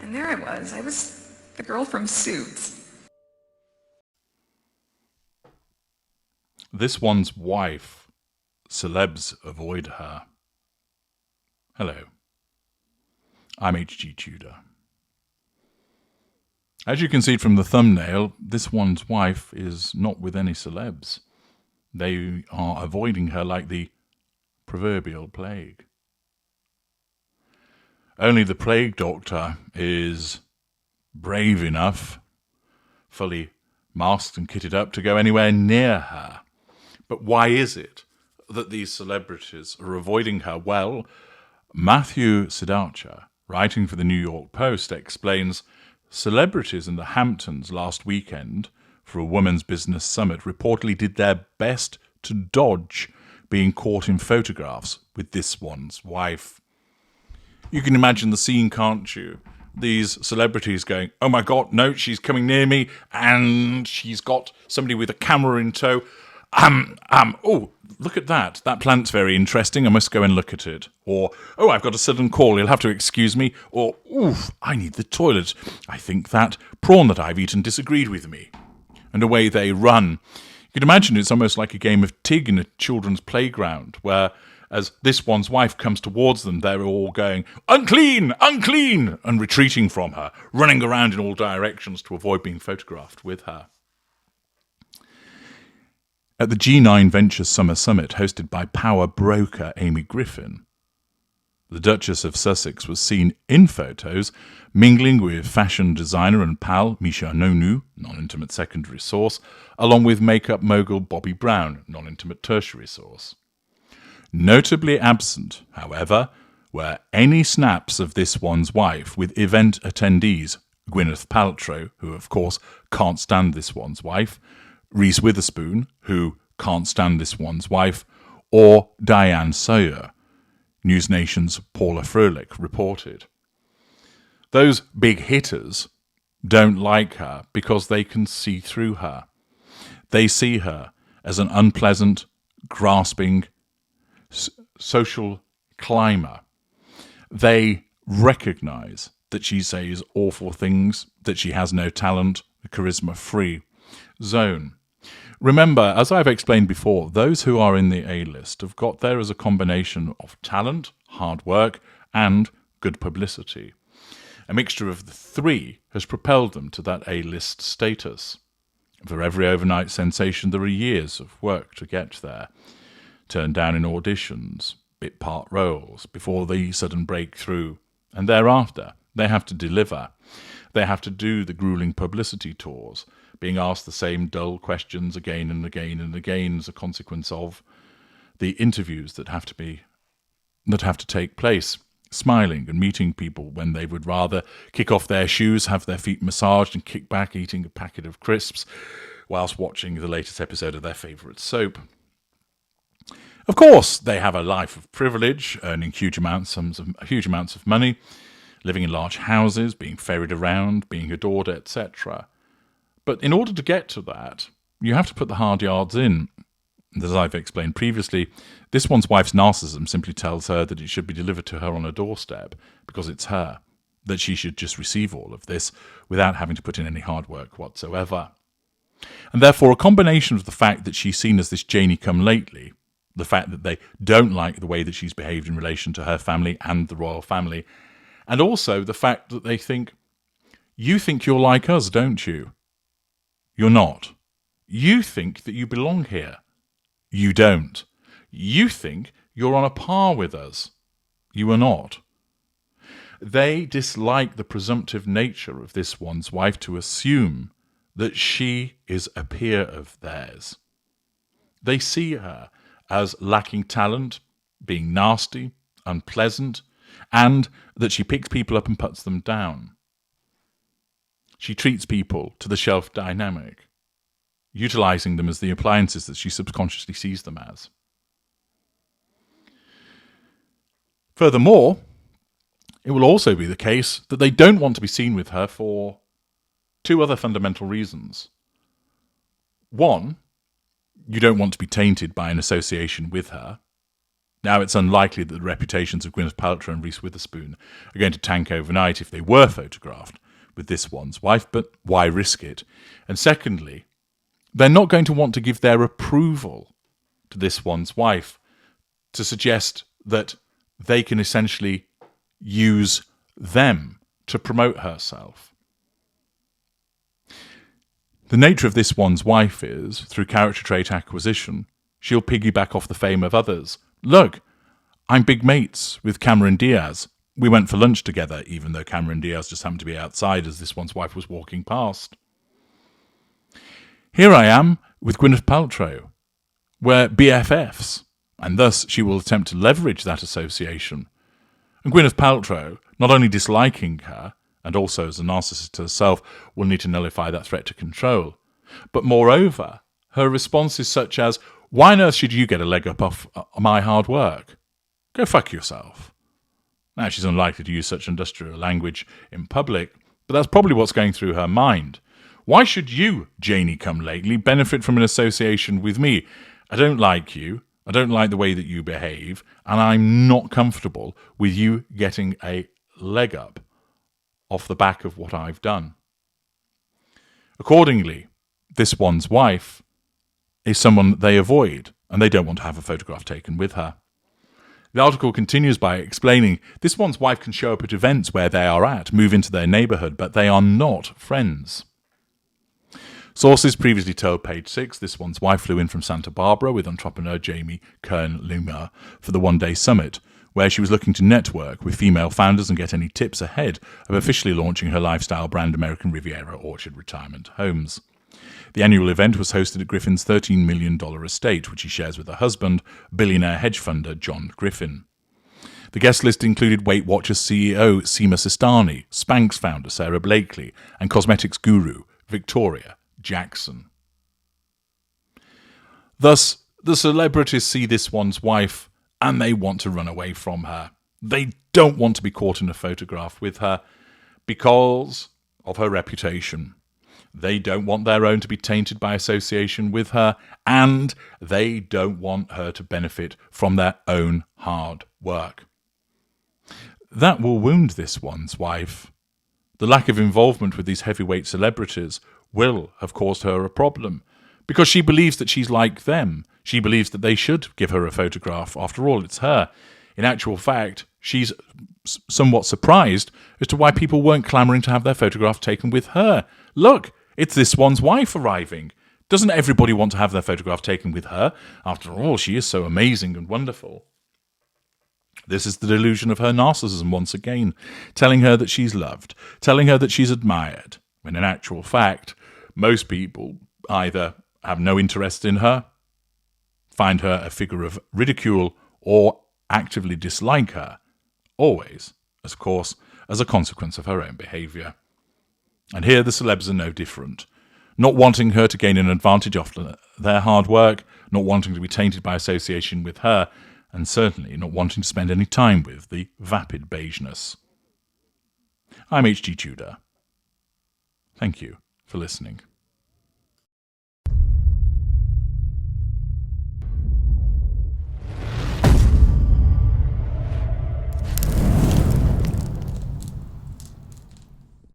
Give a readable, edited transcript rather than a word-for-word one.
And there I was. I was the girl from Suits. This one's wife. Celebs avoid her. Hello. I'm H.G. Tudor. As you can see from the thumbnail, this one's wife is not with any celebs. They are avoiding her like the proverbial plague. Only the plague doctor is brave enough, fully masked and kitted up, to go anywhere near her. But why is it that these celebrities are avoiding her? Well, Matthew Siddhartha, writing for the New York Post, explains celebrities in the Hamptons last weekend for a women's business summit reportedly did their best to dodge being caught in photographs with this one's wife. You can imagine the scene, can't you? These celebrities going, oh my God, no, she's coming near me, and she's got somebody with a camera in tow. Oh, look at that. That plant's very interesting. I must go and look at it. Or, oh, I've got a sudden call. You'll have to excuse me. Or, oof, I need the toilet. I think that prawn that I've eaten disagreed with me. And away they run. You can imagine it's almost like a game of Tig in a children's playground, where as this one's wife comes towards them, they're all going, unclean, unclean, and retreating from her, running around in all directions to avoid being photographed with her. At the G9 Ventures Summer Summit, hosted by power broker Amy Griffin, the Duchess of Sussex was seen in photos mingling with fashion designer and pal Misha Nonu, non-intimate secondary source, along with makeup mogul Bobby Brown, non-intimate tertiary source. Notably absent, however, were any snaps of this one's wife with event attendees Gwyneth Paltrow, who of course can't stand this one's wife, Reese Witherspoon, who can't stand this one's wife, or Diane Sawyer, News Nation's Paula Froelich reported. Those big hitters don't like her because they can see through her. They see her as an unpleasant, grasping, social climber. They recognize that she says awful things, that she has no talent, a charisma-free zone. Remember, as I've explained before, those who are in the A-list have got there as a combination of talent, hard work, and good publicity. A mixture of the three has propelled them to that A-list status. For every overnight sensation, there are years of work to get there. Turned down in auditions, bit part roles, before the sudden breakthrough, and thereafter they have to deliver. They have to do the grueling publicity tours, being asked the same dull questions again and again and again as a consequence of the interviews that have to take place, smiling and meeting people when they would rather kick off their shoes, have their feet massaged and kick back eating a packet of crisps whilst watching the latest episode of their favourite soap. Of course, they have a life of privilege, earning huge amounts of money, living in large houses, being ferried around, being adored, etc. But in order to get to that, you have to put the hard yards in. And as I've explained previously, this one's wife's narcissism simply tells her that it should be delivered to her on a doorstep because it's her, that she should just receive all of this without having to put in any hard work whatsoever. And therefore, a combination of the fact that she's seen as this Janey-come-lately, the fact that they don't like the way that she's behaved in relation to her family and the royal family, and also the fact that they think, you think you're like us, don't you? You're not. You think that you belong here. You don't. You think you're on a par with us. You are not. They dislike the presumptive nature of this one's wife to assume that she is a peer of theirs. They see her as lacking talent, being nasty, unpleasant, and that she picks people up and puts them down. She treats people to the shelf dynamic, utilizing them as the appliances that she subconsciously sees them as. Furthermore, it will also be the case that they don't want to be seen with her for two other fundamental reasons. One, you don't want to be tainted by an association with her. Now, it's unlikely that the reputations of Gwyneth Paltrow and Reese Witherspoon are going to tank overnight if they were photographed with this one's wife, but why risk it? And secondly, they're not going to want to give their approval to this one's wife to suggest that they can essentially use them to promote herself. The nature of this one's wife is, through character trait acquisition, she'll piggyback off the fame of others. Look, I'm big mates with Cameron Diaz. We went for lunch together, even though Cameron Diaz just happened to be outside as this one's wife was walking past. Here I am with Gwyneth Paltrow. We're BFFs, and thus she will attempt to leverage that association. And Gwyneth Paltrow, not only disliking her, and also as a narcissist herself, will need to nullify that threat to control. But moreover, her response is such as, why on earth should you get a leg up off my hard work? Go fuck yourself. Now, she's unlikely to use such industrial language in public, but that's probably what's going through her mind. Why should you, Janie Come Lately, benefit from an association with me? I don't like you. I don't like the way that you behave, and I'm not comfortable with you getting a leg up off the back of what I've done. Accordingly, this one's wife is someone they avoid, and they don't want to have a photograph taken with her. The article continues by explaining this one's wife can show up at events where they are at, move into their neighbourhood, but they are not friends. Sources previously told Page Six this one's wife flew in from Santa Barbara with entrepreneur Jamie Kern-Luma for the one-day summit, where she was looking to network with female founders and get any tips ahead of officially launching her lifestyle brand American Riviera Orchard Retirement Homes. The annual event was hosted at Griffin's $13 million estate, which he shares with her husband, billionaire hedge funder John Griffin. The guest list included Weight Watchers CEO Seema Sistani, Spanx founder Sarah Blakely, and cosmetics guru Victoria Jackson. Thus, the celebrities see this one's wife and they want to run away from her. They don't want to be caught in a photograph with her because of her reputation. They don't want their own to be tainted by association with her, and they don't want her to benefit from their own hard work. That will wound this one's wife. The lack of involvement with these heavyweight celebrities will have caused her a problem, because she believes that she's like them. She believes that they should give her a photograph. After all, it's her. In actual fact, she's somewhat surprised as to why people weren't clamouring to have their photograph taken with her. Look, it's this one's wife arriving. Doesn't everybody want to have their photograph taken with her? After all, she is so amazing and wonderful. This is the delusion of her narcissism once again, telling her that she's loved, telling her that she's admired, when in actual fact, most people either have no interest in her, find her a figure of ridicule, or actively dislike her, always, of course, as a consequence of her own behaviour. And here the celebs are no different, not wanting her to gain an advantage off their hard work, not wanting to be tainted by association with her, and certainly not wanting to spend any time with the vapid beigeness. I'm H.G. Tudor. Thank you for listening.